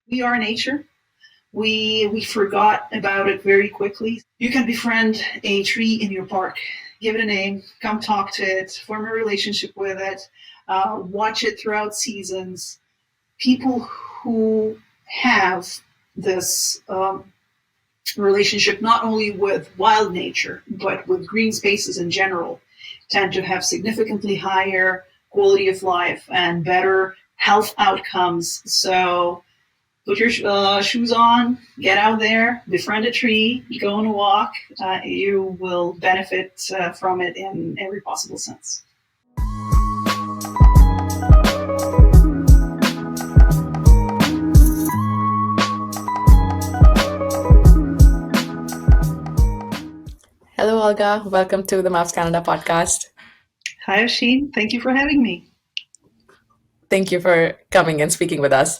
We are nature. We forgot about it very quickly. You can befriend a tree in your park, give it a name, come talk to it, form a relationship with it, watch it throughout seasons. People who have this relationship not only with wild nature but with green spaces in general tend to have significantly higher quality of life and better health outcomes. So put your shoes on, get out there, befriend a tree, go on a walk. You will benefit from it in every possible sense. Hello, Olga. Welcome to the Maps Canada podcast. Hi, Asheen. Thank you for having me. Thank you for coming and speaking with us.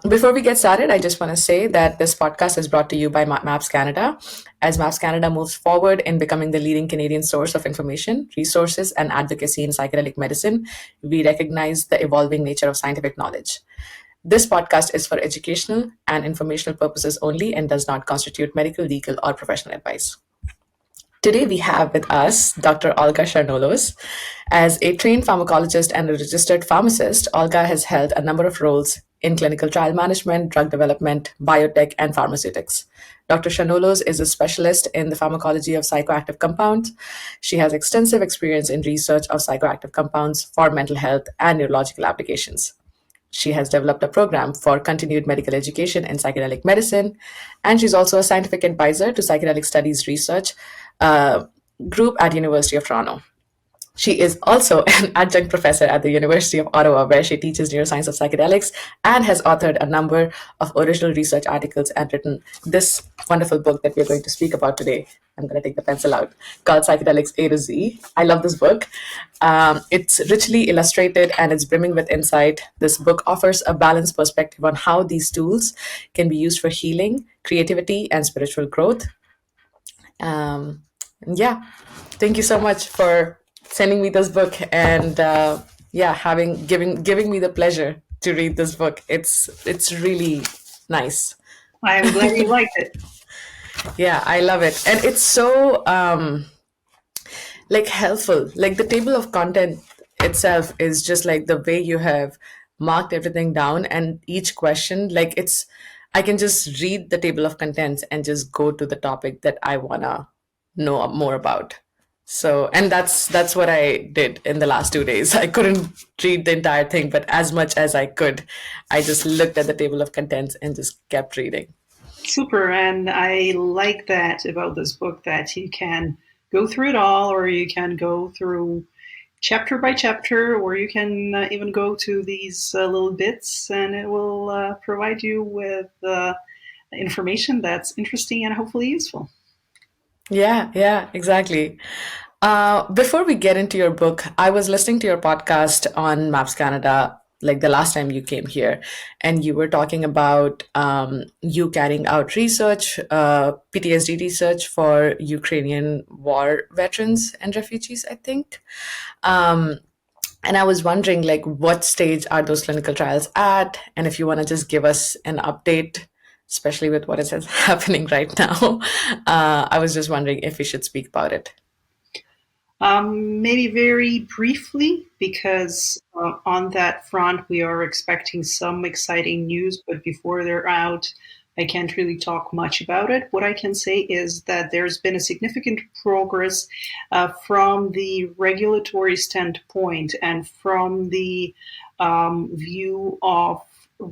Before we get started, I just want to say that this podcast is brought to you by Maps Canada. As Maps Canada moves forward in becoming the leading Canadian source of information, resources, and advocacy in psychedelic medicine, we recognize the evolving nature of scientific knowledge. This podcast is for educational and informational purposes only and does not constitute medical, legal, or professional advice. Today, we have with us Dr. Olga Chernoloz. As a trained pharmacologist and a registered pharmacist, Olga has held a number of roles in clinical trial management, drug development, biotech, and pharmaceutics. Dr. Chernoloz is a specialist in the pharmacology of psychoactive compounds. She has extensive experience in research of psychoactive compounds for mental health and neurological applications. She has developed a program for continued medical education in psychedelic medicine, and she's also a scientific advisor to psychedelic studies research group at University of Toronto. She is also an adjunct professor at the University of Ottawa, where she teaches neuroscience of psychedelics and has authored a number of original research articles and written this wonderful book that we're going to speak about today. I'm going to take the pencil out, called Psychedelics A to Z. I love this book. It's richly illustrated and it's brimming with insight. This book offers a balanced perspective on how these tools can be used for healing, creativity, and spiritual growth. Um, yeah, thank you so much for sending me this book and yeah, having giving me the pleasure to read this book. It's really nice. I am glad you liked it. Yeah, I love it, and it's so like helpful. Like the table of content itself is just like the way you have marked everything down, and each question, like it's I can just read the table of contents and just go to the topic that I wanna know more about. So, and that's what I did in the last 2 days. I couldn't read the entire thing, but as much as I could, I just looked at the table of contents and just kept reading. Super. And I like that about this book that you can go through it all, or you can go through chapter by chapter, or you can even go to these little bits, and it will provide you with information that's interesting and hopefully useful. Yeah, yeah, exactly. Before we get into your book, I was listening to your podcast on Maps Canada, like the last time you came here, and you were talking about you carrying out research, PTSD research for Ukrainian war veterans and refugees, I think. Um, and I was wondering, like, what stage are those clinical trials at? And if you want to just give us an update, especially with what is happening right now, I was just wondering if we should speak about it. Maybe very briefly, because on that front, we are expecting some exciting news, but before they're out, I can't really talk much about it. What I can say is that there's been a significant progress from the regulatory standpoint and from the view of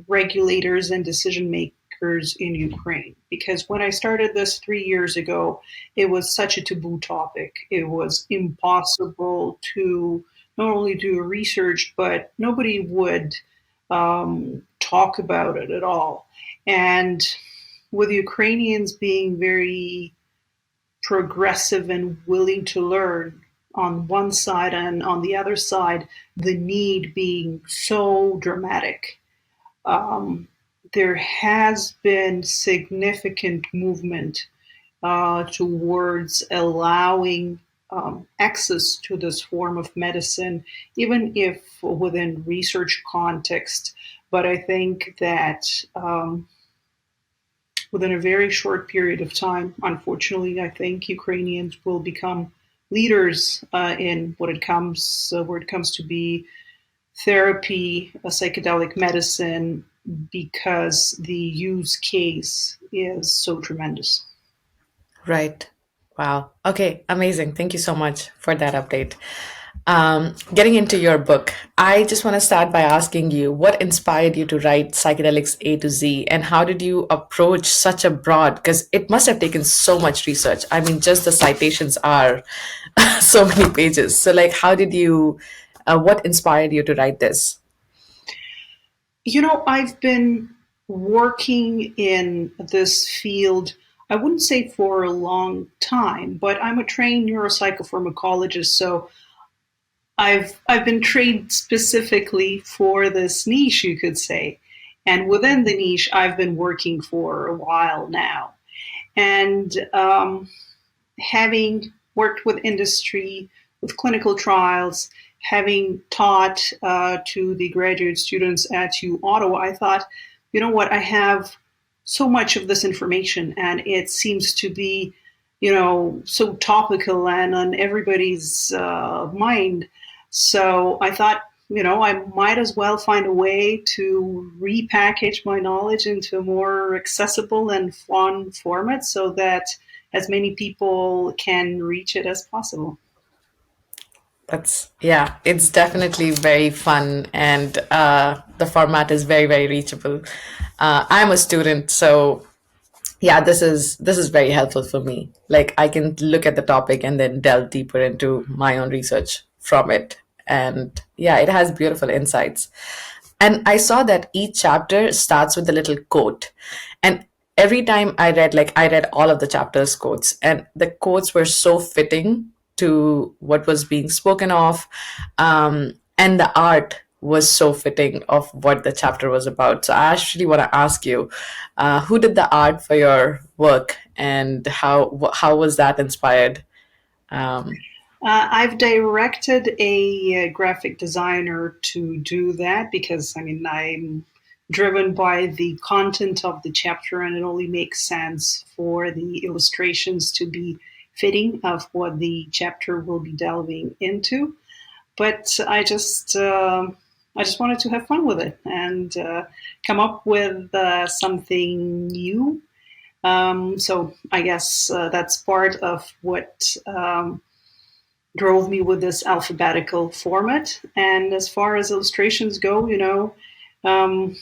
regulators and decision makers in Ukraine. Because when I started this 3 years ago, it was such a taboo topic. It was impossible to not only do research, but nobody would talk about it at all. And with Ukrainians being very progressive and willing to learn on one side, and on the other side, the need being so dramatic, um, there has been significant movement towards allowing access to this form of medicine, even if within research context, But I think that within a very short period of time, unfortunately, I think Ukrainians will become leaders in where it comes to be therapy, psychedelic medicine, because the use case is so tremendous. Right. Wow. Okay. Amazing. Thank you so much for that update. Getting into your book, I just want to start by asking you what inspired you to write Psychedelics A to Z, and how did you approach such a broad? Because it must have taken so much research. I mean, just the citations are so many pages. So, like, how did you? What inspired you to write this? I've been working in this field, I wouldn't say for a long time, but I'm a trained neuropsychopharmacologist, so I've been trained specifically for this niche, you could say. And within the niche, I've been working for a while now. And having worked with industry, with clinical trials, having taught to the graduate students at U Ottawa, I thought, you know what, I have so much of this information and it seems to be, so topical and on everybody's mind. So I thought, I might as well find a way to repackage my knowledge into a more accessible and fun format so that as many people can reach it as possible. That's, yeah, it's definitely very fun, and the format is very, very reachable. I'm a student, so yeah, this is very helpful for me. Like, I can look at the topic and then delve deeper into my own research from it, and yeah, it has beautiful insights. And I saw that each chapter starts with a little quote, and every time I read all of the chapters quotes, and the quotes were so fitting to what was being spoken of, and the art was so fitting of what the chapter was about. So I actually want to ask you, who did the art for your work, and how was that inspired? Um, I've directed a graphic designer to do that because, I mean, I'm driven by the content of the chapter, and it only makes sense for the illustrations to be fitting of what the chapter will be delving into. But I just wanted to have fun with it and come up with something new. So I guess that's part of what drove me with this alphabetical format. And as far as illustrations go, um,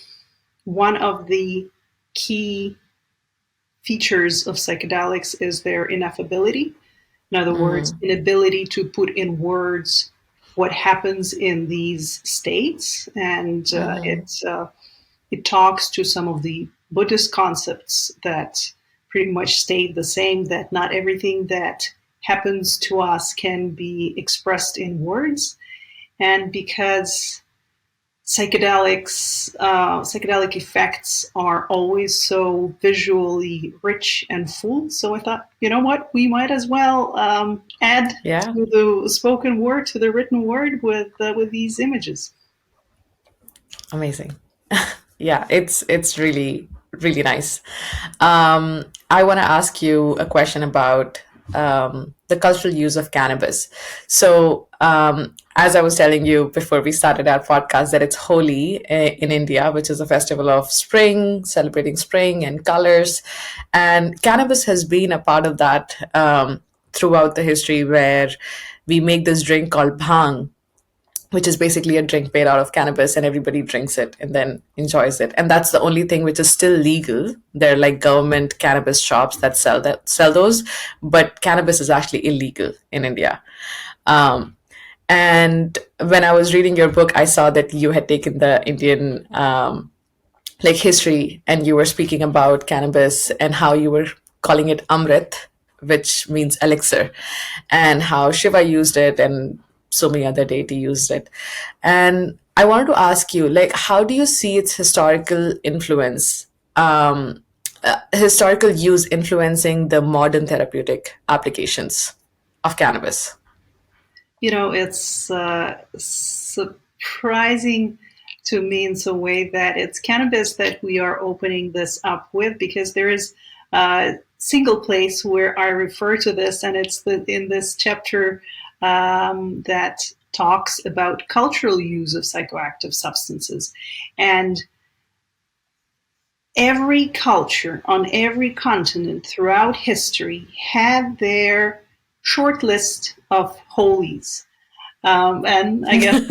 one of the key features of psychedelics is their ineffability. In other words, mm, inability to put in words what happens in these states, and mhm. it talks to some of the Buddhist concepts that pretty much state the same, that not everything that happens to us can be expressed in words. And because psychedelic effects are always so visually rich and full, so I thought, you know what, we might as well add Yeah, to the spoken word, to the written word with these images. amazing. Yeah, it's really really nice. I want to ask you a question about the cultural use of cannabis. So, as I was telling you before we started our podcast, that it's Holi in India, which is a festival of spring, celebrating spring and colors, and cannabis has been a part of that throughout the history, where we make this drink called bhang, which is basically a drink made out of cannabis, and everybody drinks it and then enjoys it. And that's the only thing which is still legal. There are like government cannabis shops that sell those, but cannabis is actually illegal in India. Um, and when I was reading your book, I saw that you had taken the Indian like history, and you were speaking about cannabis and how you were calling it amrit, which means elixir, and how Shiva used it and so many other deity used it. And I wanted to ask you, like, how do you see its historical influence, historical use influencing the modern therapeutic applications of cannabis? It's surprising. to me in some way that it's cannabis that we are opening this up with, because there is a single place where I refer to this, and it's in this chapter that talks about cultural use of psychoactive substances. And every culture on every continent throughout history had their short list of holies. And I guess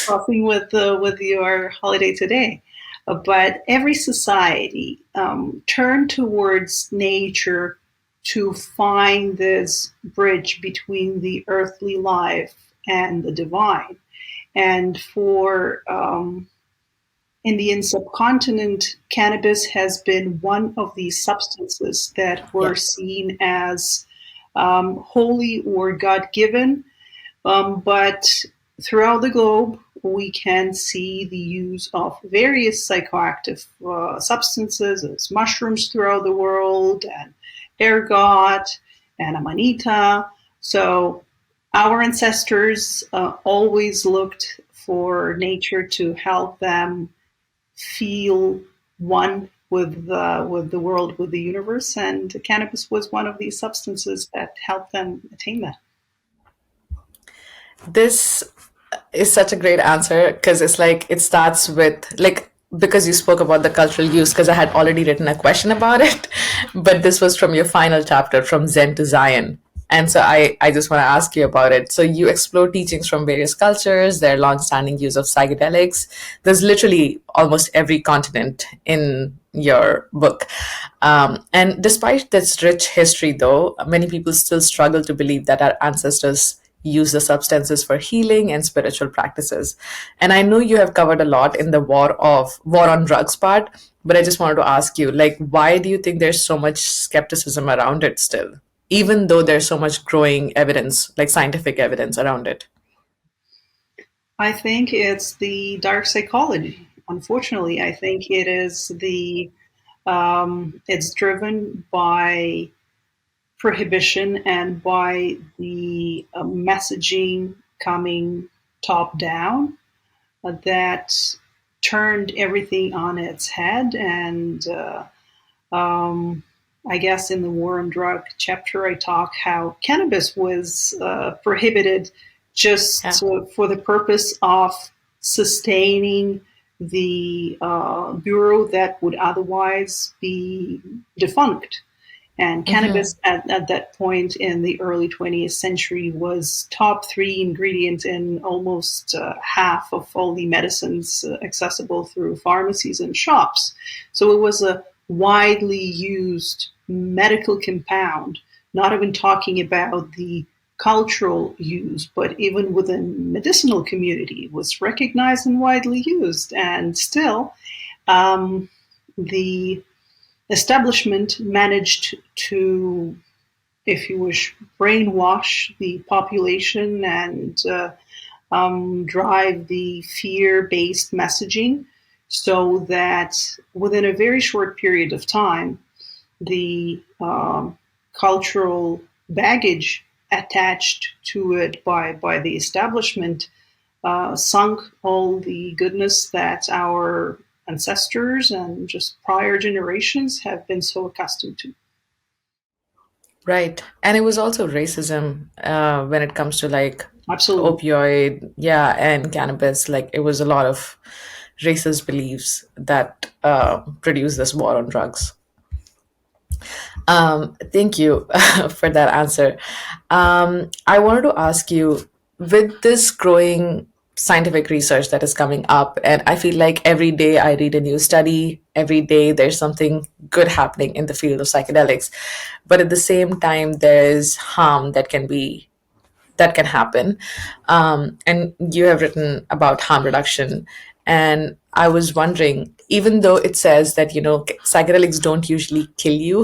crossing with your holiday today. But every society turned towards nature to find this bridge between the earthly life and the divine. And for Indian subcontinent, cannabis has been one of these substances that were Yeah. seen as holy or God given, but throughout the globe, we can see the use of various psychoactive substances as mushrooms throughout the world, and ergot, and amanita. So our ancestors always looked for nature to help them feel one with the world, with the universe, and cannabis was one of these substances that helped them attain that. This is such a great answer because it's like it starts with like because you spoke about the cultural use because I had already written a question about it, but this was from your final chapter from Zen to Zion. And so I just want to ask you about it. So you explore teachings from various cultures, their long-standing use of psychedelics. There's literally almost every continent in your book. And despite this rich history, though, many people still struggle to believe that our ancestors use the substances for healing and spiritual practices. And I know you have covered a lot in the war on drugs part, but I just wanted to ask you, like, why do you think there's so much skepticism around it still, even though there's so much growing evidence, like scientific evidence around it? I think it's the dark psychology. Unfortunately, I think it is the it's driven by prohibition and by the messaging coming top down that turned everything on its head. And um, I guess in the War on Drug chapter, I talk how cannabis was prohibited just Yeah. for the purpose of sustaining the bureau that would otherwise be defunct. And cannabis at that point in the early 20th century was top three ingredient in almost half of all the medicines accessible through pharmacies and shops. So it was a widely used medical compound, not even talking about the cultural use, but even within medicinal community, it was recognized and widely used. And still, um, the establishment managed to, if you wish, brainwash the population and drive the fear based messaging so that within a very short period of time, the cultural baggage attached to it by the establishment sunk all the goodness that our ancestors and just prior generations have been so accustomed to. Right. And it was also racism when it comes to like Absolutely. opioid, yeah, and cannabis. Like it was a lot of racist beliefs that produced this war on drugs. Thank you for that answer. I wanted to ask you with this growing scientific research that is coming up, and I feel like every day I read a new study, every day there's something good happening in the field of psychedelics. But at the same time, there's harm that can happen. And you have written about harm reduction. And I was wondering, even though it says that, psychedelics don't usually kill you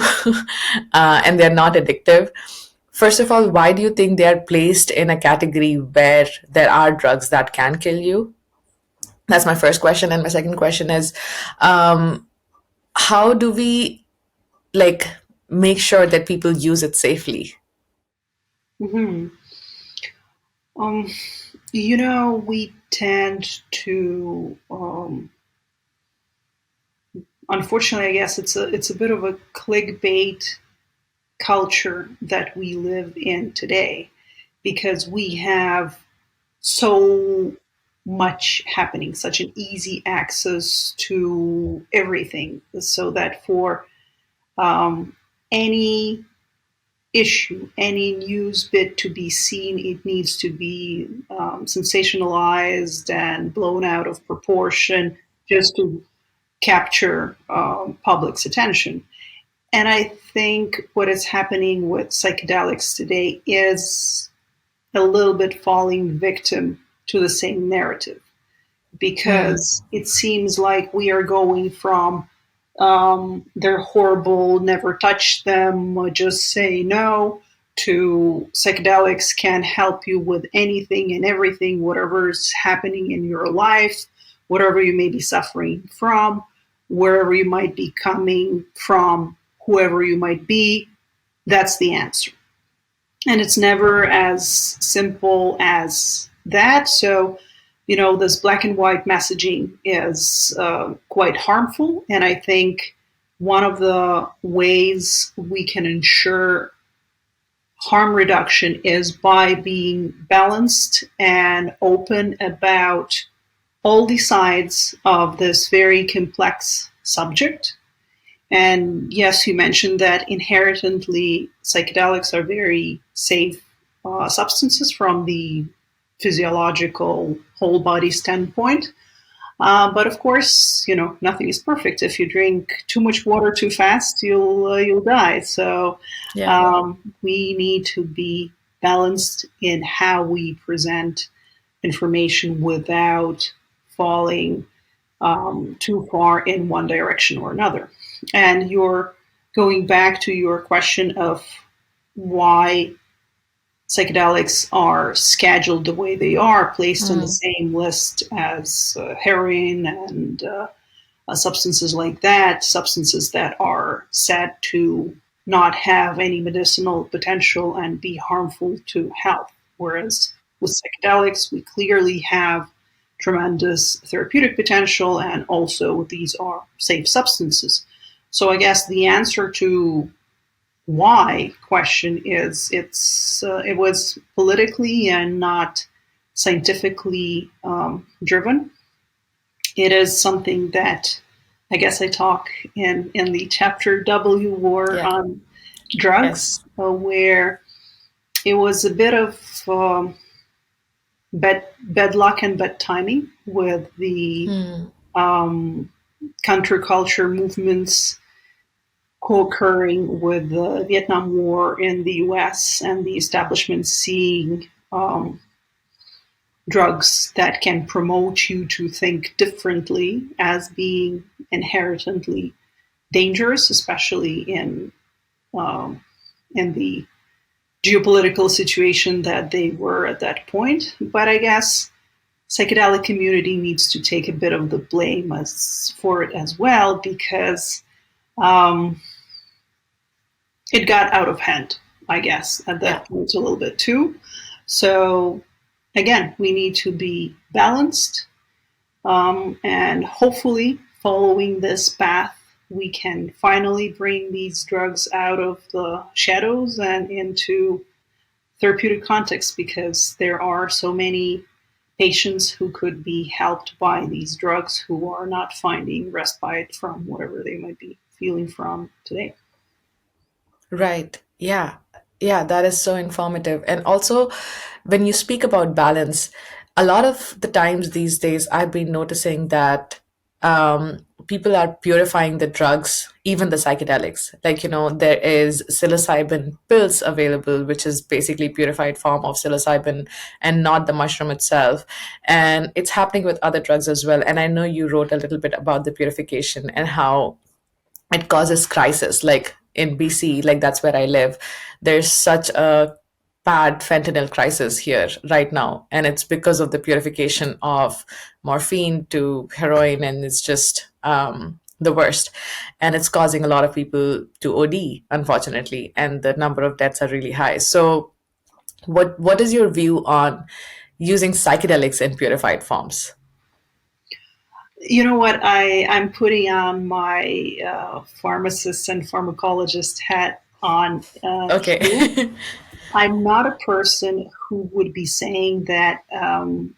and they're not addictive, first of all, why do you think they are placed in a category where there are drugs that can kill you? That's my first question. And my second question is, um, how do we like make sure that people use it safely? hmm Um, We tend to, unfortunately, I guess it's a bit of a clickbait culture that we live in today because we have so much happening, such an easy access to everything, so that for any issue, any news bit to be seen, it needs to be sensationalized and blown out of proportion just to capture public's attention. And I think what is happening with psychedelics today is a little bit falling victim to the same narrative Mm, because it seems like we are going from they're horrible, never touch them, just say no, to psychedelics can help you with anything and everything, whatever's happening in your life, whatever you may be suffering from, wherever you might be coming from, whoever you might be, that's the answer. And it's never as simple as that. So, this black and white messaging is quite harmful. And I think one of the ways we can ensure harm reduction is by being balanced and open about all the sides of this very complex subject. And yes, you mentioned that inherently psychedelics are very safe substances from the physiological whole body standpoint. But of course, nothing is perfect. If you drink too much water too fast, you'll die. So yeah. we need to be balanced in how we present information without falling too far in one direction or another. And you're going back to your question of why psychedelics are scheduled the way they are, placed on the Mm, same list as heroin and substances like that, substances that are said to not have any medicinal potential and be harmful to health. Whereas with psychedelics, we clearly have tremendous therapeutic potential, and also these are safe substances. So I guess the answer to why question is it was politically and not scientifically driven. It is something that I guess I talk in the chapter W war yeah. on drugs, Yes. where it was a bit of bad luck and bad timing with the Mm, um, counterculture movements co-occurring with the Vietnam War in the U.S. and the establishment seeing drugs that can promote you to think differently as being inherently dangerous, especially in the geopolitical situation that they were at that point. But I guess psychedelic community needs to take a bit of the blame for it as well because um, it got out of hand, I guess, at yeah. that point a little bit too. So again, we need to be balanced, and hopefully, following this path, we can finally bring these drugs out of the shadows and into therapeutic context because there are so many patients who could be helped by these drugs who are not finding respite from whatever they might be feeling from today. Right. Yeah. Yeah, that is so informative. And also, when you speak about balance, a lot of the times these days, I've been noticing that people are purifying the drugs, even the psychedelics. Like, there is psilocybin pills available, which is basically purified form of psilocybin and not the mushroom itself. And it's happening with other drugs as well. And I know you wrote a little bit about the purification and how it causes crisis, like in BC, like that's where I live. There's such a bad fentanyl crisis here right now, and it's because of the purification of morphine to heroin, and it's just the worst. And it's causing a lot of people to OD, unfortunately, and the number of deaths are really high. So what is your view on using psychedelics in purified forms? You know what? I'm putting on my pharmacist and pharmacologist hat on here. Okay. I'm not a person who would be saying that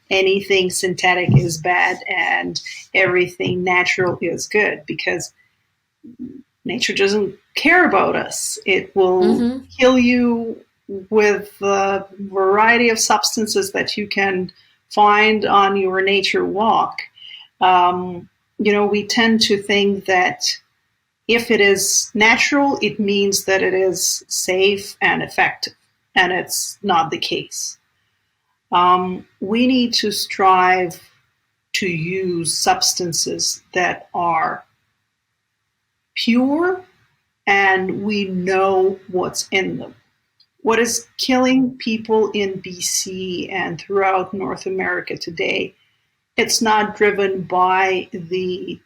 anything synthetic is bad and everything natural is good, because nature doesn't care about us. It will Mm-hmm. kill you with a variety of substances that you can find on your nature walk. Um, we tend to think that if it is natural, it means that it is safe and effective, and it's not the case. We need to strive to use substances that are pure and we know what's in them. What is killing people in BC and throughout North America today, it's not driven by the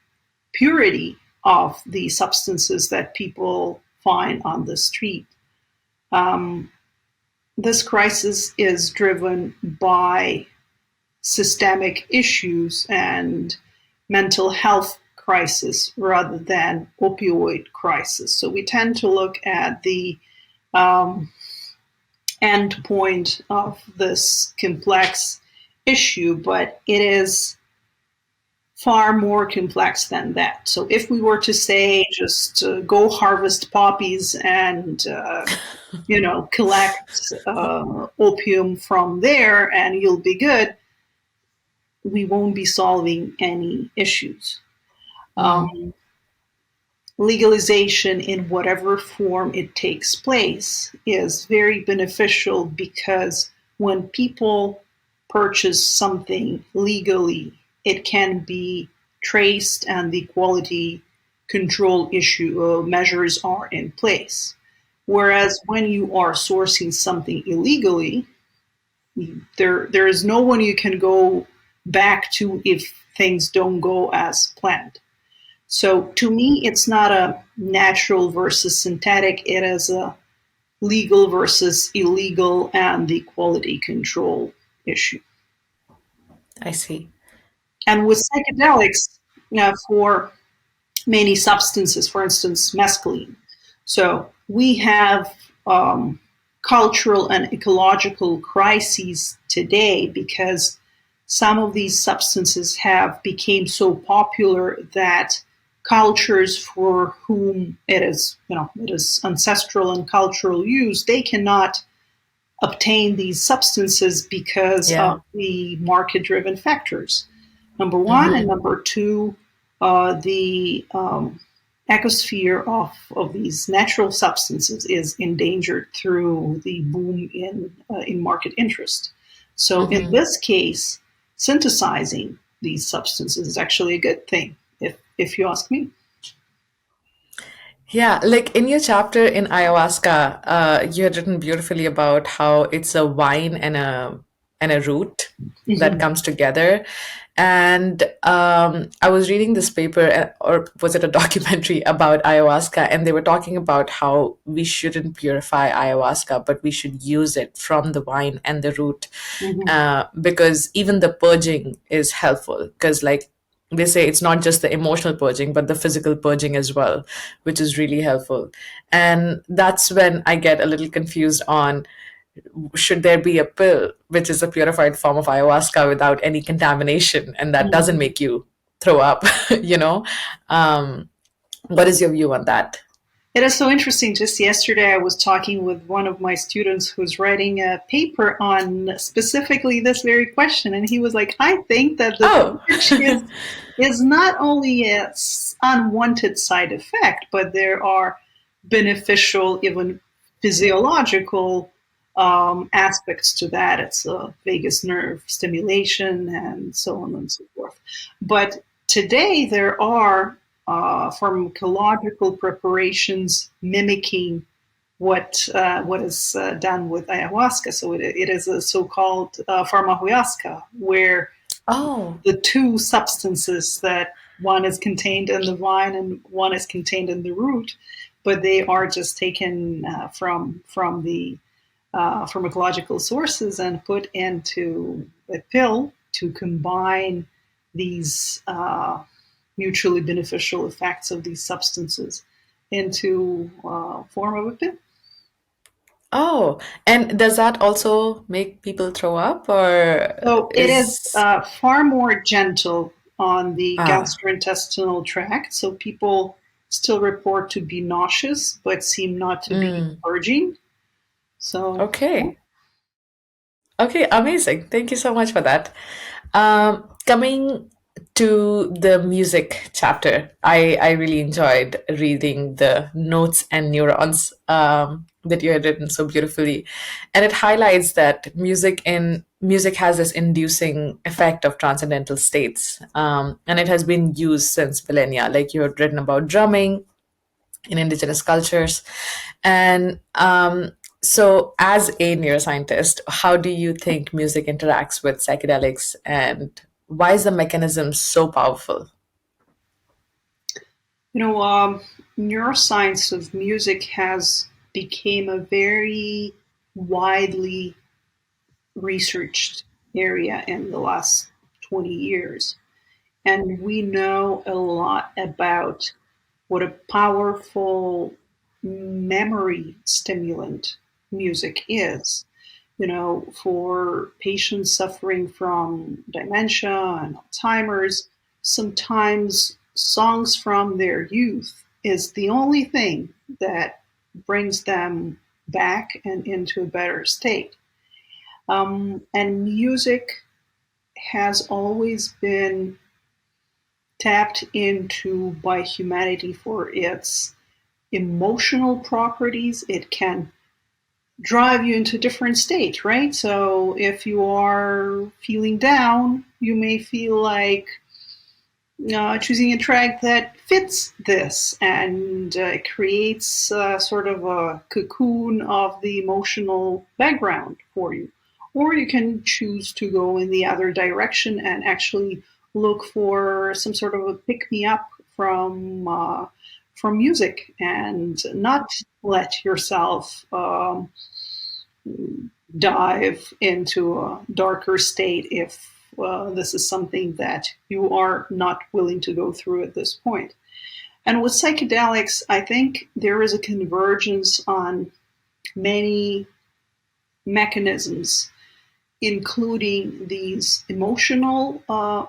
purity of the substances that people find on the street. Um, this crisis is driven by systemic issues and mental health crisis rather than opioid crisis. So we tend to look at the um, end point of this complex issue, but it is far more complex than that. So if we were to say just go harvest poppies and collect opium from there and you'll be good, we won't be solving any issues. Mm, Um, Legalization in whatever form it takes place is very beneficial, because when people purchase something legally, it can be traced and the quality control issue measures are in place. Whereas when you are sourcing something illegally, there is no one you can go back to if things don't go as planned. So to me, it's not a natural versus synthetic. It is a legal versus illegal and the quality control issue. I see. And with psychedelics, for many substances, for instance, mescaline. So we have cultural and ecological crises today because some of these substances have become so popular that cultures for whom it is ancestral and cultural use, they cannot obtain these substances because Yeah. of the market driven factors, number one. And Mm-hmm. number two, the ecosphere of these natural substances is endangered through the boom in market interest. So in Mm-hmm. this case, synthesizing these substances is actually a good thing, if you ask me. Yeah, like in your chapter in ayahuasca, you had written beautifully about how it's a wine and a root that Mhm. comes together. And I was reading this paper, or was it a documentary about ayahuasca? And they were talking about how we shouldn't purify ayahuasca, but we should use it from the wine and the root, Mhm. because even the purging is helpful. Because, like, they say it's not just the emotional purging, but the physical purging as well, which is really helpful. And that's when I get a little confused on, should there be a pill which is a purified form of ayahuasca without any contamination and that doesn't Mhm. make you throw up, you know? Um, what is your view on that? It is so interesting. Just yesterday, I was talking with one of my students who's writing a paper on specifically this very question, and he was like, "I think that the Oh, dosage is not only a unwanted side effect, but there are beneficial, even physiological aspects to that. It's a vagus nerve stimulation, and so on and so forth. But today, there are pharmacological preparations mimicking what is done with ayahuasca. So it is a so-called pharmahuasca, where oh, the two substances that one is contained in the vine and one is contained in the root, but they are just taken from the pharmacological sources and put into a pill to combine these mutually beneficial effects of these substances into form of a pill. Oh, and does that also make people throw up, or So it is is far more gentle on the ah gastrointestinal tract. So people still report to be nauseous, but seem not to be mm, purging. So yeah. okay? Okay, amazing. Thank you so much for that. Coming to the music chapter, I really enjoyed reading the notes and neurons that you had written so beautifully, and it highlights that music has this inducing effect of transcendental states, and it has been used since millennia. Like you had written about drumming in indigenous cultures. And so, as a neuroscientist, how do you think music interacts with psychedelics, and why is the mechanism so powerful? You know, neuroscience of music has become a very widely researched area in the last 20 years. And we know a lot about what a powerful memory stimulant music is. You know, for patients suffering from dementia and Alzheimer's, sometimes songs from their youth is the only thing that brings them back and into a better state. And music has always been tapped into by humanity for its emotional properties. It can drive you into a different state, right? So if you are feeling down, you may feel like choosing a track that fits this, and it creates sort of a cocoon of the emotional background for you. Or you can choose to go in the other direction and actually look for some sort of a pick me up from music, and not let yourself dive into a darker state if this is something that you are not willing to go through at this point. And with psychedelics, I think there is a convergence on many mechanisms, including these emotional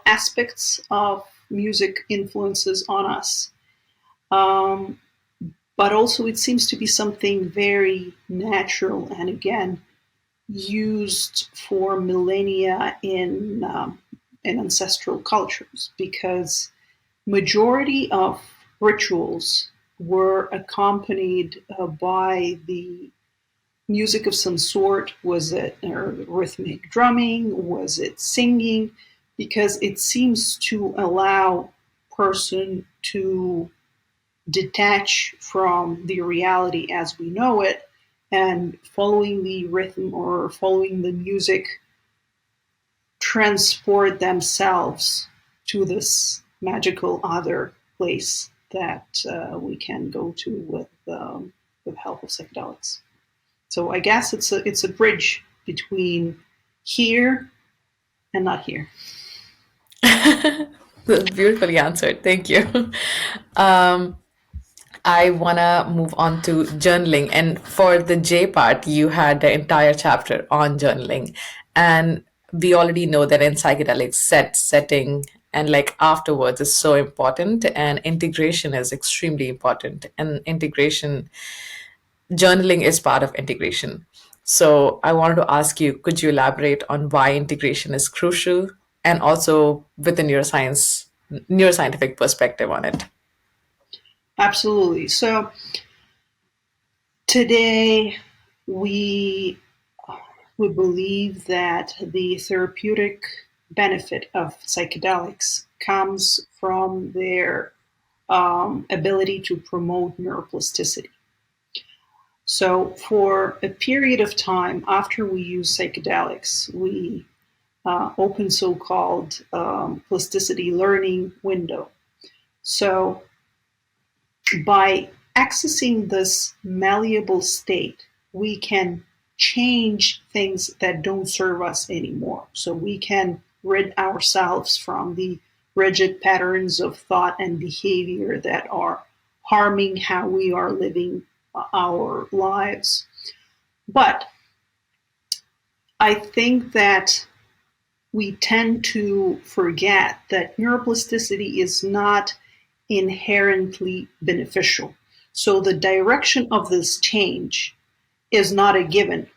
aspects of music influences on us. Um, but also, it seems to be something very natural and, again, used for millennia in ancestral cultures, because majority of rituals were accompanied by the music of some sort. Was it rhythmic drumming? Was it singing? Because it seems to allow person to detach from the reality as we know it, and following the rhythm or following the music, transport themselves to this magical other place that we can go to with help of psychedelics. So I guess it's a bridge between here and not here. That's beautifully answered. Thank you. Um, I want to move on to journaling. And for the J part, you had the entire chapter on journaling. And we already know that in psychedelics, setting, and like afterwards is so important. And integration is extremely important. And journaling is part of integration. So I wanted to ask you, could you elaborate on why integration is crucial, and also with the neuroscientific perspective on it? Absolutely. So today we we believe that the therapeutic benefit of psychedelics comes from their ability to promote neuroplasticity. So, for a period of time after we use psychedelics, we open so-called plasticity learning window. So, by accessing this malleable state, we can change things that don't serve us anymore. So we can rid ourselves from the rigid patterns of thought and behavior that are harming how we are living our lives. But I think that we tend to forget that neuroplasticity is not inherently beneficial. So the direction of this change is not a given.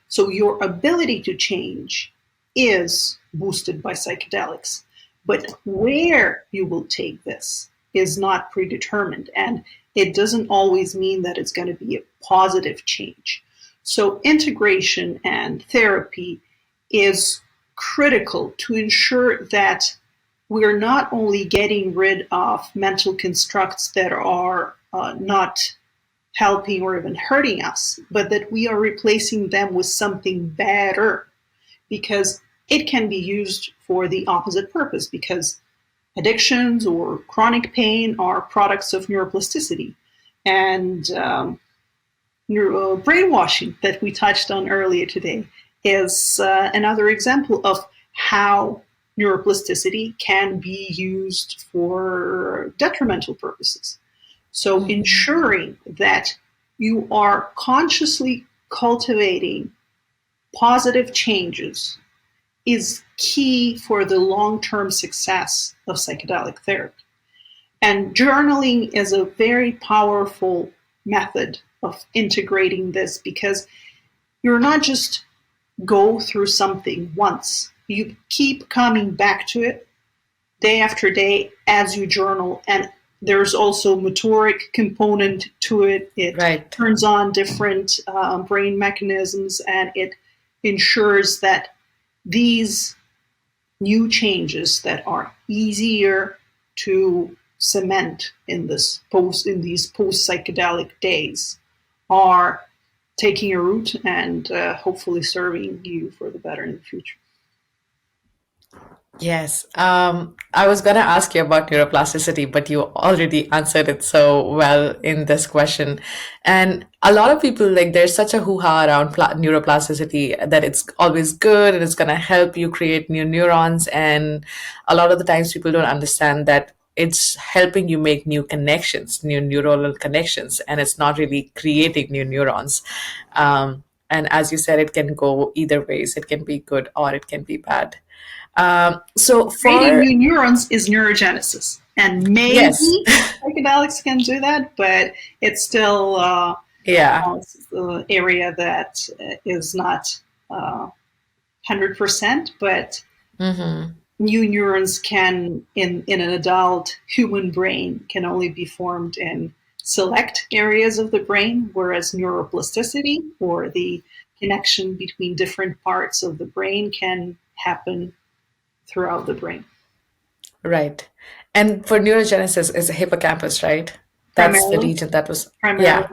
So your ability to change is boosted by psychedelics. But where you will take this is not predetermined. And it doesn't always mean that it's going to be a positive change. So integration and therapy is critical to ensure that we're not only getting rid of mental constructs that are not helping or even hurting us, but that we are replacing them with something better, because it can be used for the opposite purpose, because addictions or chronic pain are products of neuroplasticity. And brainwashing that we touched on earlier today is another example of how neuroplasticity can be used for detrimental purposes. So ensuring that you are consciously cultivating positive changes is key for the long-term success of psychedelic therapy. And journaling is a very powerful method of integrating this, because you're not just go through something once. You keep coming back to it day after day as you journal, and there's also motoric component to it. It Right. turns on different brain mechanisms, and it ensures that these new changes that are easier to cement in these post psychedelic days are taking a root and hopefully serving you for the better in the future. Yes. I was going to ask you about neuroplasticity, but you already answered it so well in this question. And a lot of people, like, there's such a hoo-ha around neuroplasticity that it's always good and it's going to help you create new neurons. And a lot of the times people don't understand that it's helping you make new connections, new neuronal connections, and it's not really creating new neurons. And as you said, it can go either ways. It can be good or it can be bad. So Creating for new neurons is neurogenesis, and yes, maybe psychedelics can do that, but it's still yeah, the area that is not 100%. But hmm, new neurons can, in an adult human brain, can only be formed in select areas of the brain, whereas neuroplasticity, or the connection between different parts of the brain, can happen throughout the brain. right. And for neurogenesis is a hippocampus, right? That's the Primarily, region that was primarily. yeah,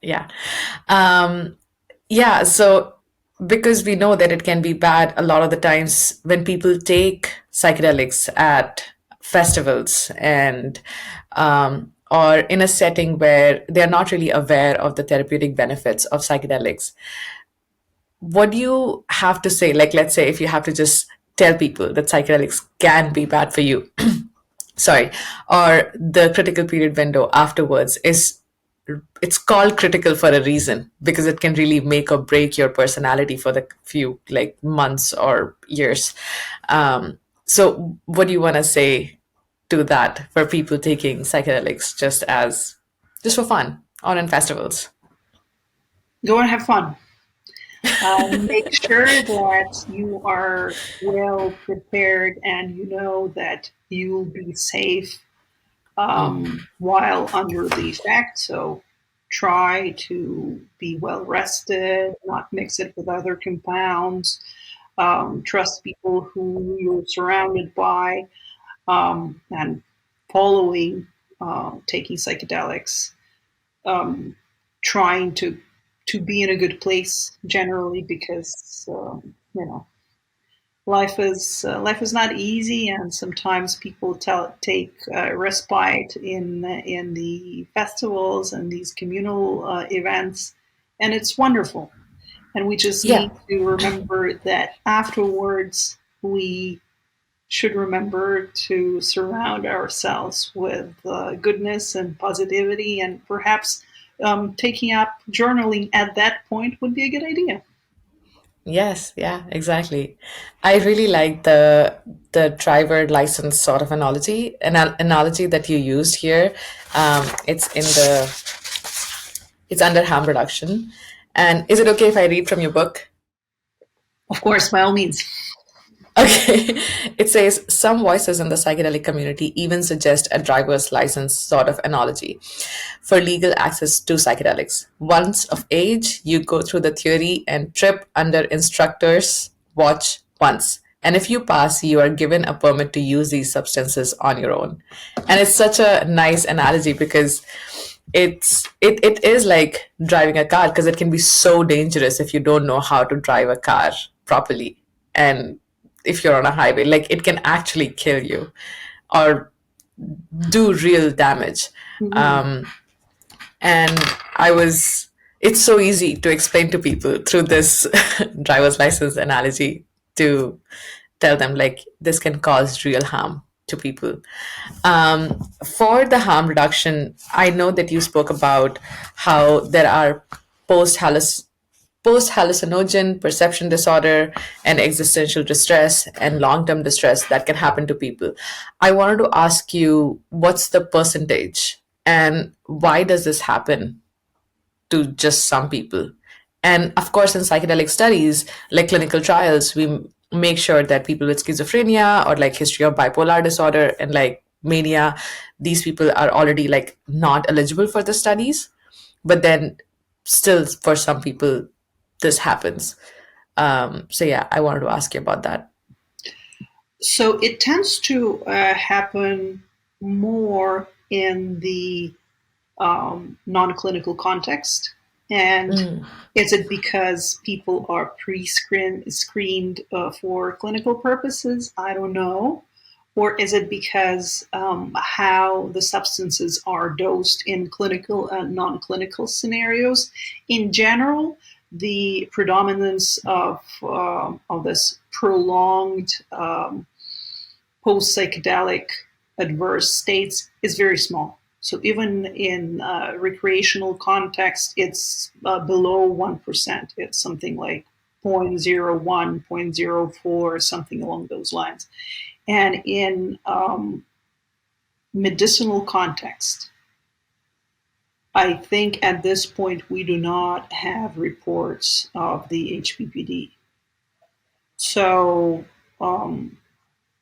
Yeah. yeah. Um, yeah, so because we know that it can be bad a lot of the times when people take psychedelics at festivals and or in a setting where they're not really aware of the therapeutic benefits of psychedelics, what do you have to say? Like, let's say if you have to just tell people that psychedelics can be bad for you, sorry, or the critical period window afterwards is, it's called critical for a reason because it can really make or break your personality for the few like months or years. So what do you want to say to that for people taking psychedelics just for fun or in festivals? Go and have fun. Make sure that you are well prepared and you know that you'll be safe while under the effect. So try to be well rested, not mix it with other compounds. Trust people who you're surrounded by, and following taking psychedelics, um, trying to be in a good place generally, because life is not easy, and sometimes people take respite in the festivals and these communal events, and it's wonderful. And we just Yeah. need to remember that afterwards we should remember to surround ourselves with goodness and positivity, and perhaps taking up journaling at that point would be a good idea. Yes, yeah, exactly. I really like the driver license sort of analogy that you used here. It's under harm reduction. And is it okay if I read from your book? Of course, by all means. Okay. It says some voices in the psychedelic community even suggest a driver's license sort of analogy for legal access to psychedelics. Once of age, you go through the theory and trip under instructors' watch once. And if you pass, you are given a permit to use these substances on your own. And it's such a nice analogy because it is like driving a car, because it can be so dangerous if you don't know how to drive a car properly. And if you're on a highway, like it can actually kill you or do real damage. Mhm. um, and I was it's so easy to explain to people through this driver's license analogy, to tell them like this can cause real harm to people. For the harm reduction, I know that you spoke about how there are post post hallucinogen perception disorder and existential distress and long term distress that can happen to people. I wanted to ask you, what's the percentage and why does this happen to just some people? And of course, in psychedelic studies, like clinical trials, we make sure that people with schizophrenia or like history of bipolar disorder and like mania, these people are already like not eligible for the studies. But then still, for some people, this happens. So yeah, I wanted to ask you about that. So it tends to happen more in the non-clinical context. And is it because people are screened for clinical purposes? I don't know. Or is it because how the substances are dosed in clinical and non-clinical scenarios? In general, the predominance of this prolonged post psychedelic adverse states is very small. So even in recreational context, it's below 1%. It's something like zero point zero 0.01, zero point zero 0.04, something along those lines. And in medicinal context, I think at this point we do not have reports of the HPPD. So um,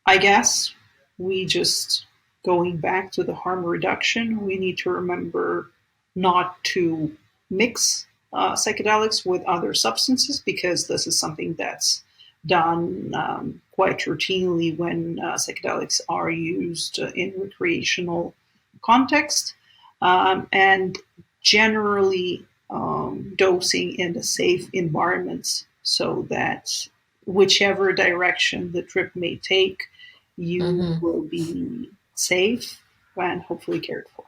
I guess we just, going back to the harm reduction, we need to remember not to mix psychedelics with other substances, because this is something that's done quite routinely when psychedelics are used in recreational context, and generally dosing in a safe environments, so that whichever direction the trip may take, you Hmm. will be safe and hopefully cared for.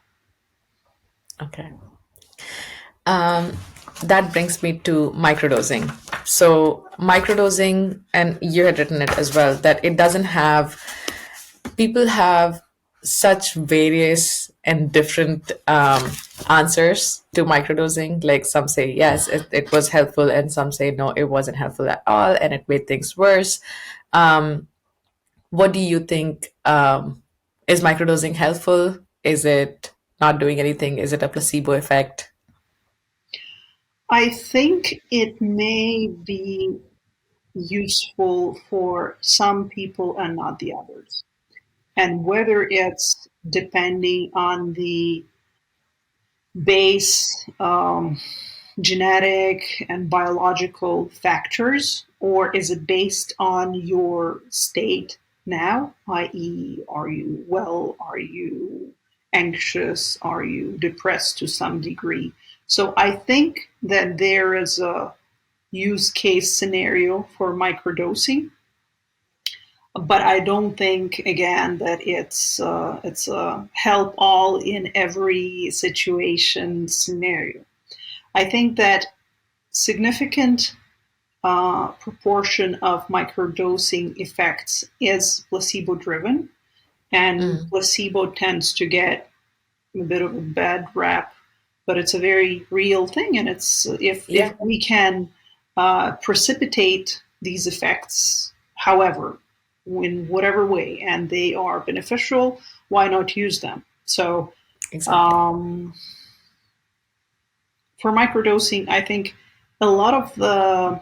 Okay. Um, that brings me to microdosing. So, microdosing, and you had written it as well, that it doesn't have, people have such various and different answers to microdosing. Like some say, yes, it was helpful, and some say, no, it wasn't helpful at all, and it made things worse. Um, what do you think? Is microdosing helpful? Is it not doing anything? Is it a placebo effect? I think it may be useful for some people and not the others. And whether it's depending on the base genetic and biological factors, or is it based on your state now, i.e., are you well, are you anxious, are you depressed to some degree? So I think that there is a use case scenario for microdosing, but I don't think, again, that it's a help all in every situation scenario. I think that significant proportion of microdosing effects is placebo driven, and Mm. placebo tends to get a bit of a bad rap, but it's a very real thing, and it's if Yeah, we can precipitate these effects, however, in whatever way, and they are beneficial, why not use them? So exactly. um, for microdosing, I think a lot of the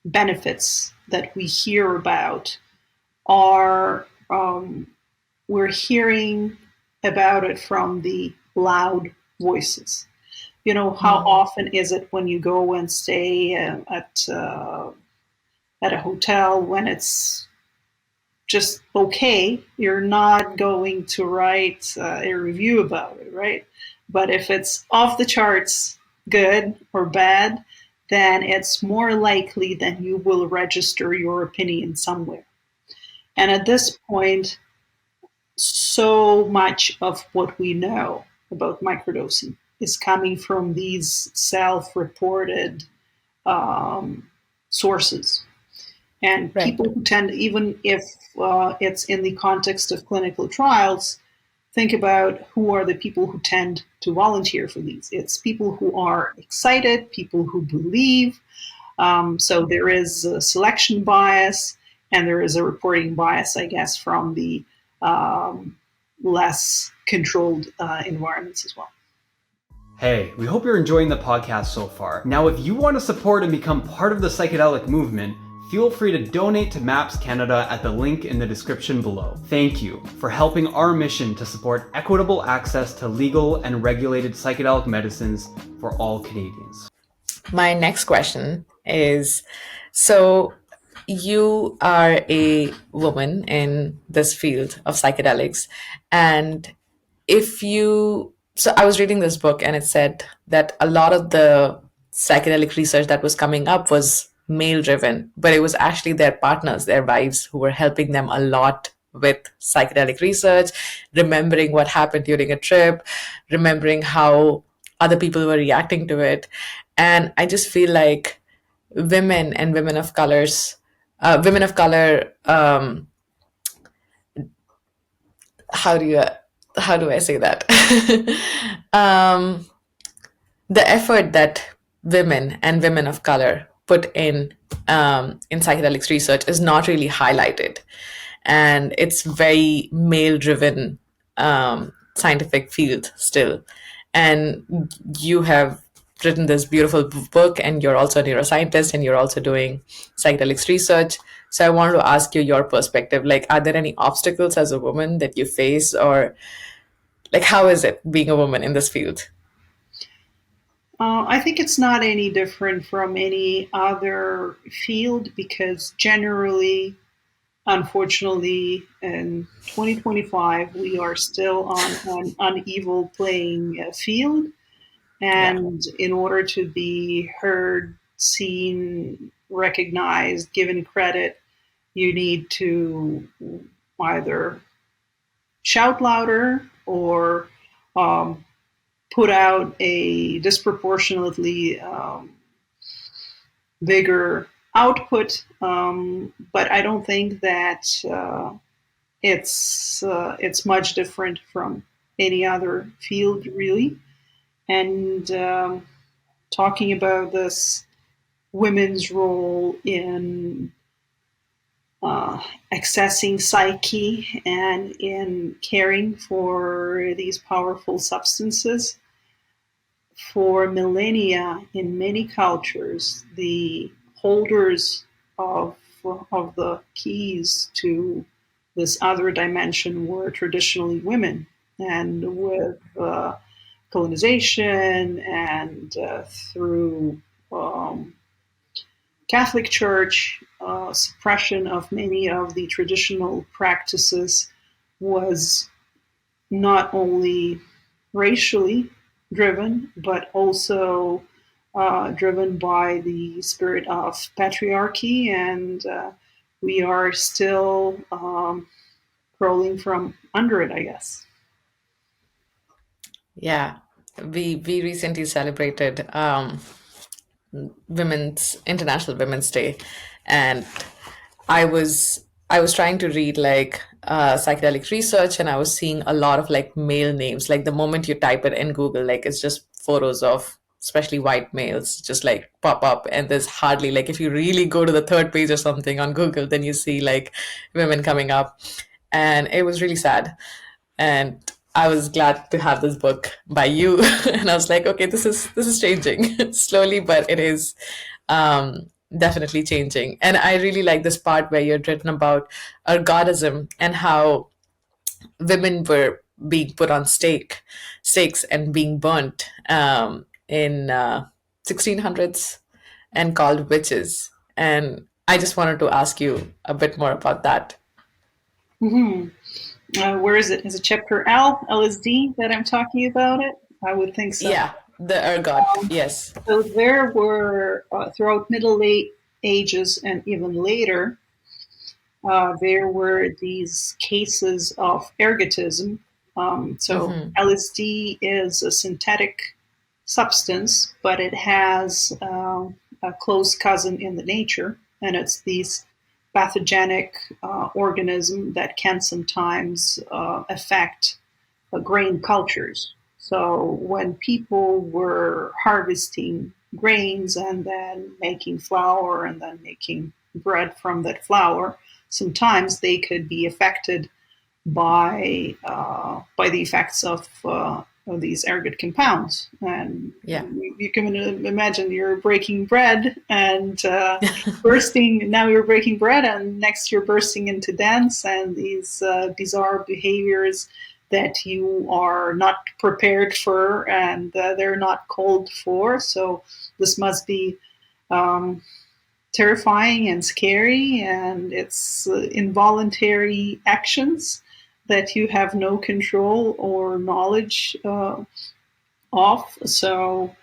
benefits that we hear about are we're hearing about it from the loud voices. You know, how Mm. often is it when you go and stay at a hotel when it's just okay, you're not going to write a review about it, right? But if it's off the charts, good or bad, then it's more likely that you will register your opinion somewhere. And at this point, so much of what we know about microdosing is coming from these self-reported um, sources. And Right. people who tend, even if it's in the context of clinical trials, think about who are the people who tend to volunteer for these. It's people who are excited, people who believe. So there is a selection bias, and there is a reporting bias, I guess, from the um, less controlled environments as well. Hey, we hope you're enjoying the podcast so far. Now, if you want to support and become part of the psychedelic movement, feel free to donate to MAPS Canada at the link in the description below. Thank you for helping our mission to support equitable access to legal and regulated psychedelic medicines for all Canadians. My next question is, so you are a woman in this field of psychedelics, and if you so I was reading this book and it said that a lot of the psychedelic research that was coming up was male driven, but it was actually their partners, their wives, who were helping them a lot with psychedelic research, remembering what happened during a trip, remembering how other people were reacting to it. And I just feel like women and women of color, how do you how do I say that? um, the effort that women and women of color put in psychedelics research is not really highlighted, and it's very male driven scientific field still. And you have written this beautiful book, and you're also a neuroscientist, and you're also doing psychedelics research. So I wanted to ask you your perspective. Like, are there any obstacles as a woman that you face, or like how is it being a woman in this field? I think it's not any different from any other field because generally, unfortunately, in 2025, we are still on an uneven playing field. Yeah. And in order to be heard, seen, recognized, given credit, you need to either shout louder or um, put out a disproportionately bigger output. But I don't think that it's much different from any other field, really. And talking about this women's role in uh, accessing psyche and in caring for these powerful substances. For millennia, in many cultures, the holders of, of the keys to this other dimension were traditionally women. And with colonization and through um, Catholic Church, suppression of many of the traditional practices was not only racially driven, but also driven by the spirit of patriarchy, and we are still crawling from under it, I guess. Yeah, we recently celebrated Women's International Women's Day, and I was trying to read like psychedelic research, and I was seeing a lot of like male names. Like the moment you type it in Google, like it's just photos of especially white males just like pop up, and there's hardly like if you really go to the third page or something on Google, then you see like women coming up, and it was really sad. And I was glad to have this book by you, and I was like, okay, this is changing slowly, but it is definitely changing. And I really like this part where you're written about ergotism and how women were being put on stakes and being burnt in 1600s and called witches. And I just wanted to ask you a bit more about that. Hmm. Where is it? Is it chapter L, LSD, that I'm talking about it? I would think so. Yeah, the ergot. Yes. So there were, throughout Middle Ages and even later, there were these cases of ergotism. So LSD is a synthetic substance, but it has a close cousin in the nature, and it's these pathogenic organism that can sometimes affect grain cultures. So when people were harvesting grains and then making flour and then making bread from that flour, sometimes they could be affected by the effects of these ergot compounds. And Yeah. you can imagine you're breaking bread and bursting. Now you're breaking bread, and next you're bursting into dance and these bizarre behaviors that you are not prepared for, and they're not called for. So this must be terrifying and scary, and it's involuntary actions that you have no control or knowledge of. So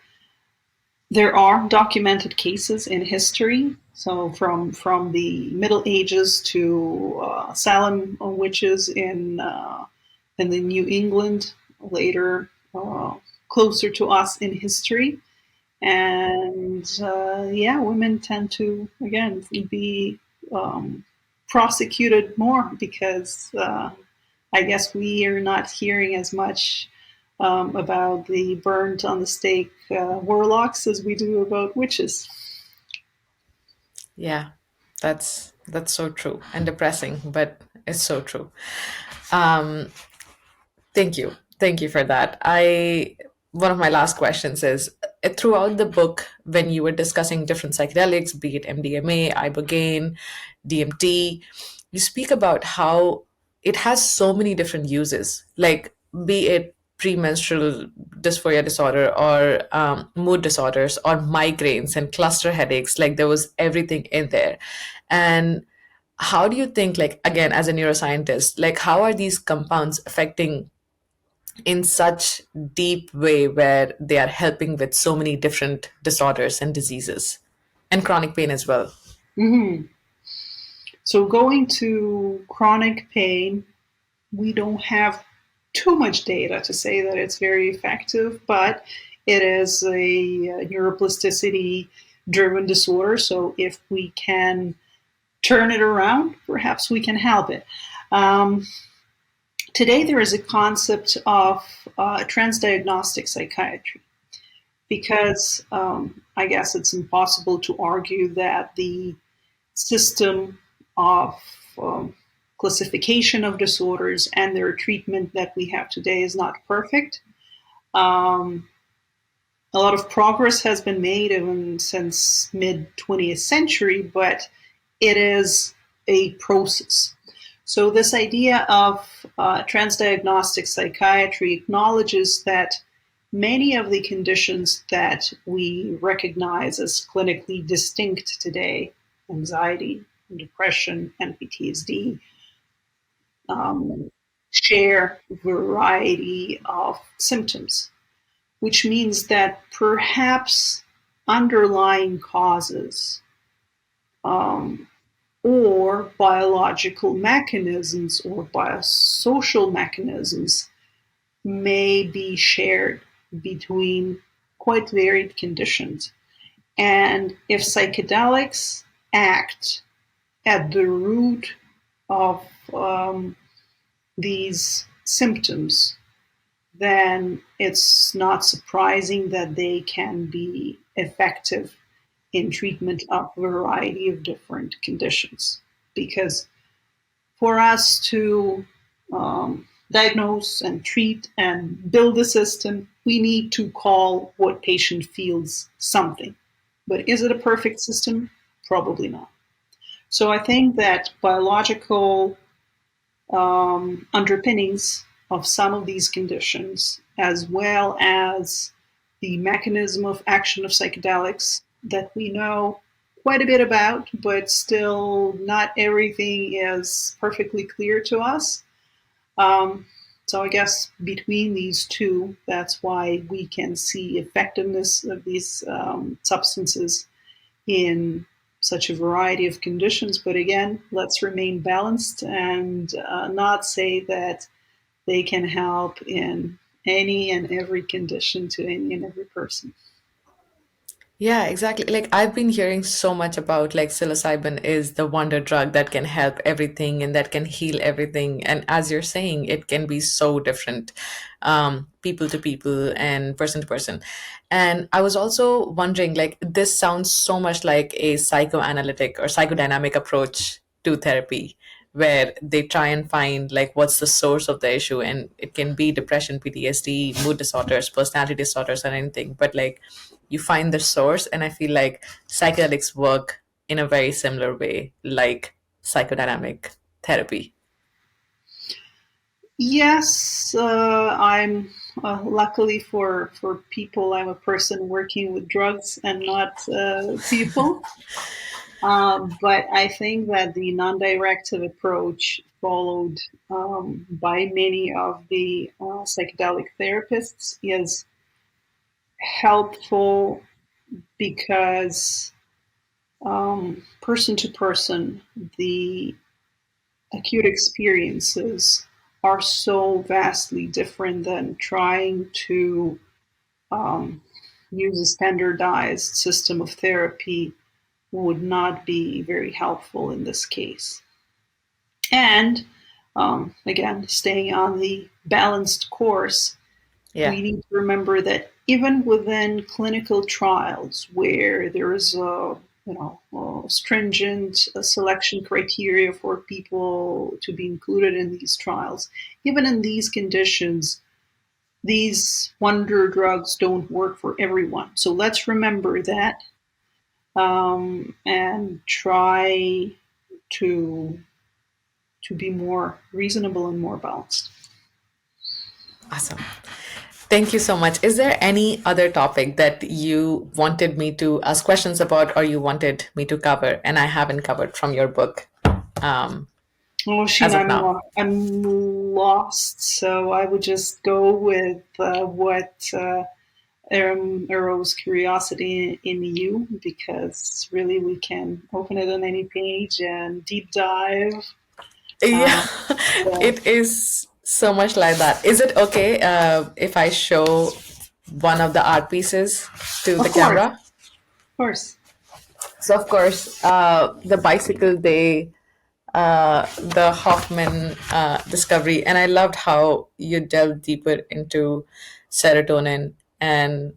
there are documented cases in history. So from the Middle Ages to Salem witches in the New England, later closer to us in history. And yeah, women tend to again be prosecuted more because I guess we are not hearing as much about the burned on the stake warlocks as we do about witches. Yeah, that's so true and depressing, but it's so true. Um, thank you for that. I One of my last questions is throughout the book when you were discussing different psychedelics, be it MDMA, ibogaine, DMT, you speak about how it has so many different uses, like be it premenstrual dysphoria disorder or mood disorders or migraines and cluster headaches. Like there was everything in there. And how do you think, like again as a neuroscientist, like how are these compounds affecting in such deep way where they are helping with so many different disorders and diseases and chronic pain as well? Mm-hmm. So going to chronic pain, we don't have too much data to say that it's very effective, but it is a neuroplasticity driven disorder. So if we can turn it around, perhaps we can help it. Today, there is a concept of transdiagnostic psychiatry because I guess it's impossible to argue that the system of um, classification of disorders and their treatment that we have today is not perfect. Um, a lot of progress has been made even since mid 20th century, but it is a process. So this idea of transdiagnostic psychiatry acknowledges that many of the conditions that we recognize as clinically distinct today, anxiety, depression, and PTSD, share a variety of symptoms, which means that perhaps underlying causes or biological mechanisms or biosocial mechanisms may be shared between quite varied conditions. And if psychedelics act at the root of these symptoms, then it's not surprising that they can be effective in treatment of a variety of different conditions. Because for us to diagnose and treat and build a system, we need to call what patient feels something. But is it a perfect system? Probably not. So I think that biological underpinnings of some of these conditions, as well as the mechanism of action of psychedelics that we know quite a bit about, but still not everything is perfectly clear to us. Um, so I guess between these two, that's why we can see effectiveness of these substances in such a variety of conditions. But again, let's remain balanced and not say that they can help in any and every condition to any and every person. Yeah, exactly. Like I've been hearing so much about like psilocybin is the wonder drug that can help everything and that can heal everything. And as you're saying, it can be so different, people to people and person to person. And I was also wondering, like, this sounds so much like a psychoanalytic or psychodynamic approach to therapy, where they try and find like what's the source of the issue, and it can be depression, PTSD, mood disorders, personality disorders, or anything. But like you find the source, and I feel like psychedelics work in a very similar way like psychodynamic therapy. Yes, I'm luckily for people, I'm a person working with drugs and not people. But I think that the non-directive approach followed by many of the psychedelic therapists is helpful because person to person, the acute experiences are so vastly different than trying to um, use a standardized system of therapy would not be very helpful in this case. And again, staying on the balanced course, Yeah. we need to remember that even within clinical trials where there is a stringent selection criteria for people to be included in these trials, even in these conditions, these wonder drugs don't work for everyone. So let's remember that and try to be more reasonable and more balanced. Awesome. Thank you so much. Is there any other topic that you wanted me to ask questions about or you wanted me to cover and I haven't covered from your book, um, Oh, as Sheena, of now? I'm lost. So I would just go with what arose curiosity in you, because really we can open it on any page and deep dive. Yeah, Uh, so, it is so much like that. Is it okay if I show one of the art pieces to the of course, camera? of course. So, of course, the bicycle day, the Hoffman discovery, and I loved how you delved deeper into serotonin and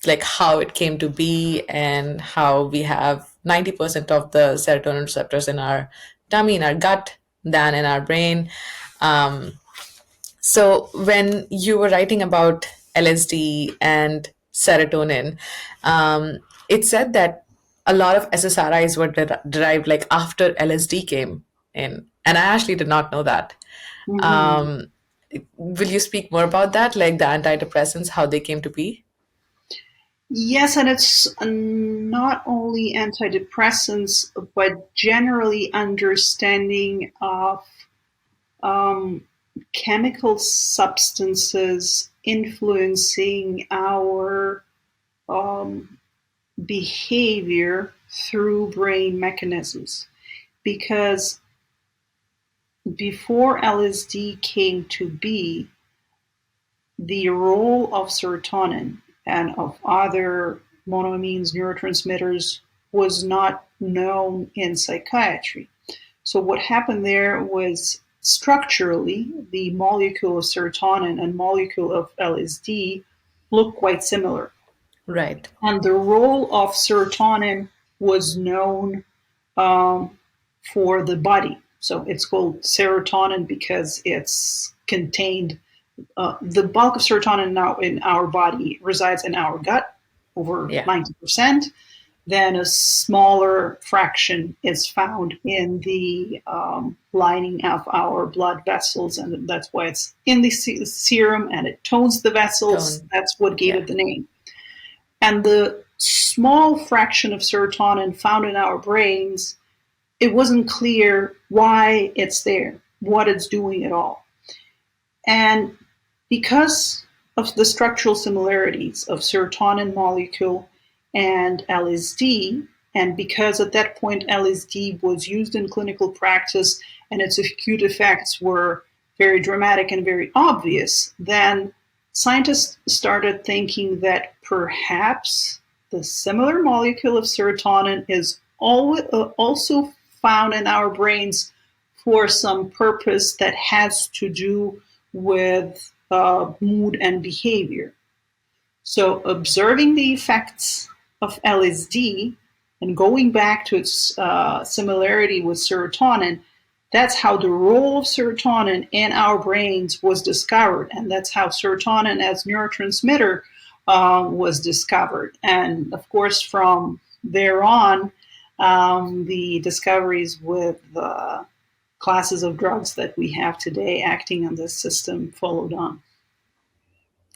like how it came to be and how we have 90% of the serotonin receptors in our tummy, in our gut, than in our brain. Um, so when you were writing about LSD and serotonin, it said that a lot of SSRIs were derived like after LSD came in, and I actually did not know that. Mhm. Um, will you speak more about that, like the antidepressants, how they came to be? Yes, and it's not only antidepressants, but generally understanding of um, chemical substances influencing our um, behavior through brain mechanisms. Because before LSD came to be, the role of serotonin and of other monoamines, neurotransmitters, was not known in psychiatry. So what happened there was structurally the molecule of serotonin and molecule of LSD look quite similar. Right. And the role of serotonin was known um, for the body. So it's called serotonin because it's contained. The bulk of serotonin now in our body resides in our gut, over Yeah. 90%. Then a smaller fraction is found in the lining of our blood vessels, and that's why it's in the serum, and it tones the vessels. Tone. That's what gave Yeah. it the name. And the small fraction of serotonin found in our brains, it wasn't clear why it's there, what it's doing at all. And because of the structural similarities of serotonin molecule and LSD, and because at that point LSD was used in clinical practice and its acute effects were very dramatic and very obvious, then scientists started thinking that perhaps the similar molecule of serotonin is also found in our brains for some purpose that has to do with mood and behavior. So, observing the effects of LSD and going back to its similarity with serotonin, that's how the role of serotonin in our brains was discovered, and that's how serotonin as neurotransmitter was discovered. And of course, from there on, the discoveries with classes of drugs that we have today acting on this system followed on.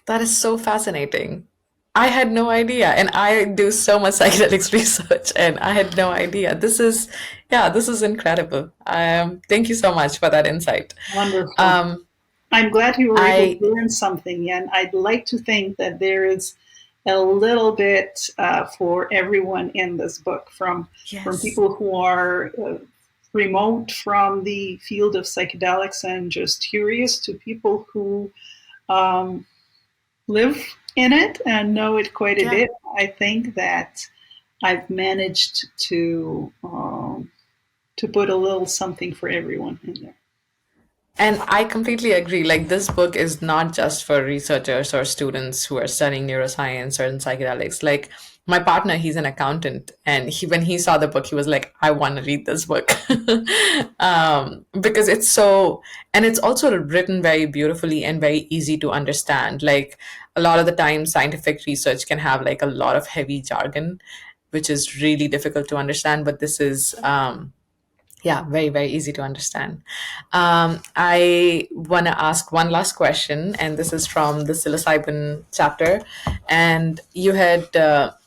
That is so fascinating. I had no idea. And I do so much psychedelics research and I had no idea. This is incredible. Thank you so much for that insight. Wonderful. Um, I'm glad you were able to I, learn something, and I'd like to think that there is a little bit for everyone in this book, from yes. people who are remote from the field of psychedelics and just curious to people who um, live in it and know it quite a Yeah. bit. I think that I've managed to put a little something for everyone in there. And I completely agree. Like, this book is not just for researchers or students who are studying neuroscience or in psychedelics. Like, my partner, he's an accountant, and when he saw the book, he was like, "I want to read this book," because it's so, and it's also written very beautifully and very easy to understand. Like, a lot of the time, scientific research can have like a lot of heavy jargon, which is really difficult to understand. But this is yeah, very, very easy to understand. I want to ask one last question, and this is from the psilocybin chapter. And you had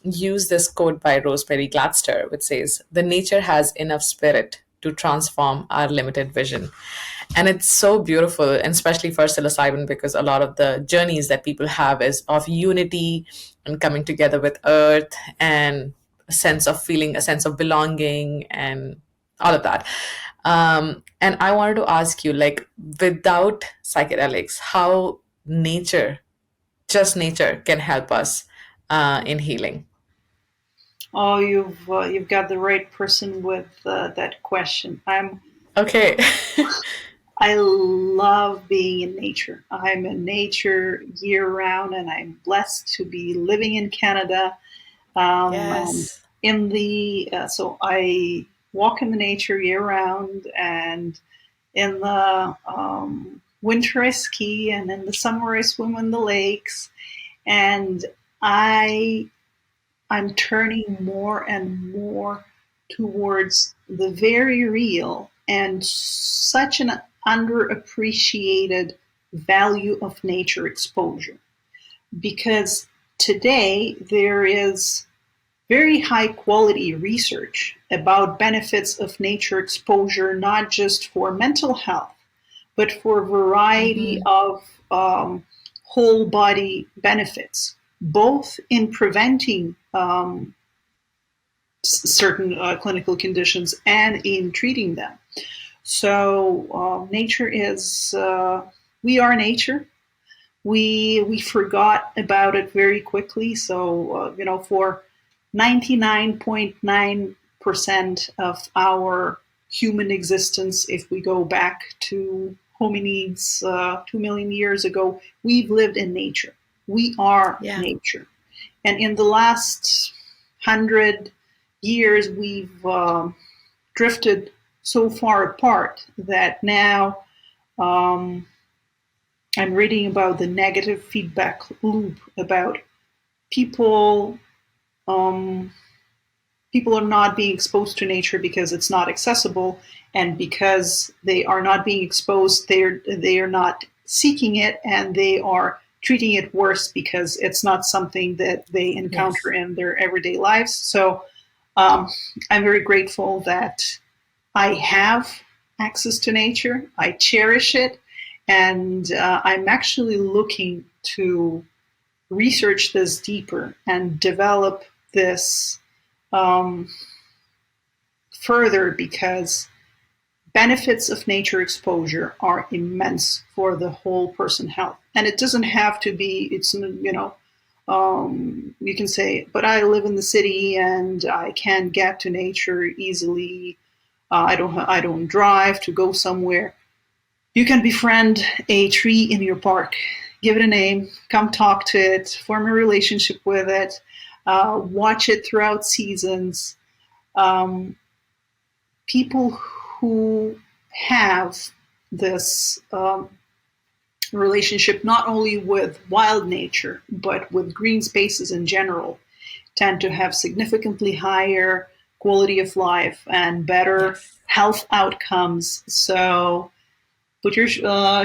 used this quote by Rosemary Gladster, which says, "The nature has enough spirit to transform our limited vision." And it's so beautiful, and especially for psilocybin, because a lot of the journeys that people have is of unity and coming together with earth and a sense of feeling, a sense of belonging, and all of that. And I wanted to ask you, like, without psychedelics, how nature, just nature, can help us in healing? Oh, you've got the right person with that question. Okay. I love being in nature. I'm in nature year round, and I'm blessed to be living in Canada. And Yes. in the so I walk in the nature year round, and in the winter I ski, and in the summer I swim in the lakes. And I I'm turning more and more towards the very real and such an underappreciated value of nature exposure. Because today there is very high quality research about benefits of nature exposure, not just for mental health, but for a variety Hmm. of whole body benefits, both in preventing certain clinical conditions and in treating them. So nature is we are nature. We forgot about it very quickly. So for 99.9% of our human existence, if we go back to hominids 2 million years ago, we've lived in nature. We are Yeah. nature. And in the last 100 years, we've drifted so far apart that now I'm reading about the negative feedback loop about people. Um, People are not being exposed to nature because it's not accessible, and because they are not being exposed, they are not seeking it, and they are treating it worse because it's not something that they encounter Yes. in their everyday lives. So um, I'm very grateful that I have access to nature. I cherish it, and I'm actually looking to research this deeper and develop this um, further, because benefits of nature exposure are immense for the whole person health. And it doesn't have to be, you can say, but I live in the city and I can't get to nature easily. I don't drive to go somewhere. You can befriend a tree in your park, give it a name, come talk to it, form a relationship with it, watch it throughout seasons. Um, People who have this relationship not only with wild nature but with green spaces in general tend to have significantly higher quality of life and better Yes. health outcomes. So put your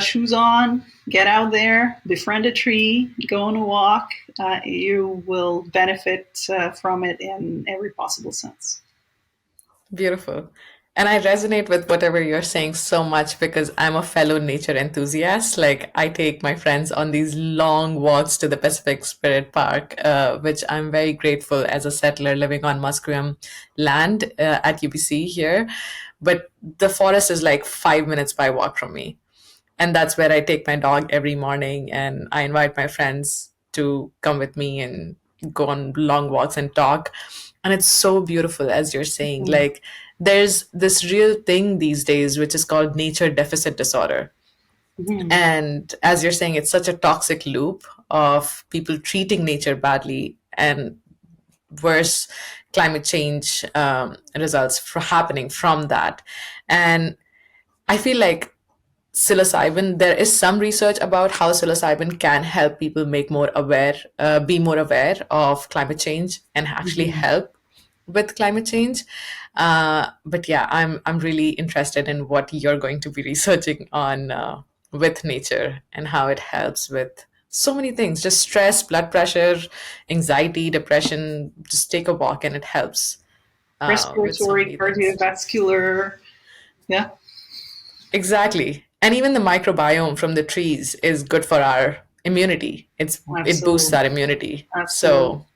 shoes on, get out there, befriend a tree, go on a walk. You will benefit from it in every possible sense. Beautiful. And I resonate with whatever you're saying so much because I'm a fellow nature enthusiast. Like, I take my friends on these long walks to the Pacific Spirit Park, which I'm very grateful as a settler living on Musqueam land at UBC here. But the forest is like 5 minutes by walk from me. And that's where I take my dog every morning, and I invite my friends to come with me and go on long walks and talk. And it's so beautiful, as you're saying. Mhm. Like, there's this real thing these days which is called nature deficit disorder. Mhm. And as you're saying, it's such a toxic loop of people treating nature badly, and worse climate change results for happening from that. And I feel like psilocybin, there is some research about how psilocybin can help people be more aware of climate change and actually Mhm. help with climate change. But yeah, I'm really interested in what you're going to be researching on with nature and how it helps with so many things, just stress, blood pressure, anxiety, depression. Just take a walk and it helps with so Respiratory, many things. cardiovascular. Yeah, Exactly. And even the microbiome from the trees is good for our immunity. It boosts absolutely, our immunity. absolutely. So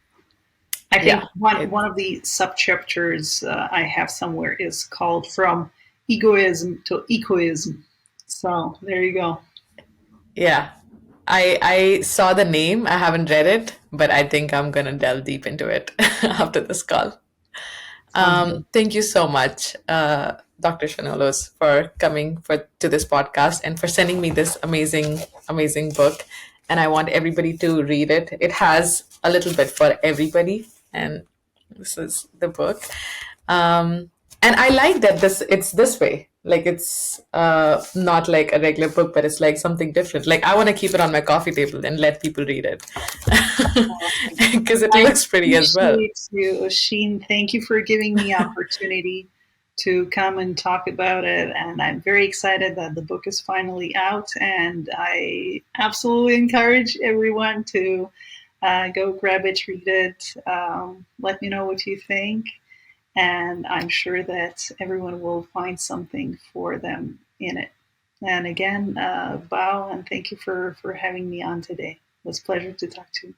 I think yeah, one it of the subchapters I have somewhere is called "From Egoism to Ecoism." So there you go. yeah. I saw the name. I haven't read it, but I think I'm gonna delve deep into it after this call. Sounds good. Thank you so much, Dr. Chernoloz, for coming to this podcast and for sending me this amazing book. And I want everybody to read it. It has a little bit for everybody, and this is the book. And I like that it's this way. Like, it's not like a regular book, but it's like something different. Like, I want to keep it on my coffee table and let people read it because it I looks pretty as well. appreciate you, Sheen. Thank you for giving me opportunity to come and talk about it. And I'm very excited that the book is finally out. And I absolutely encourage everyone to go grab it, read it. Let me know what you think. And I'm sure that everyone will find something for them in it. And again, bow and thank you for having me on today. It was a pleasure to talk to you.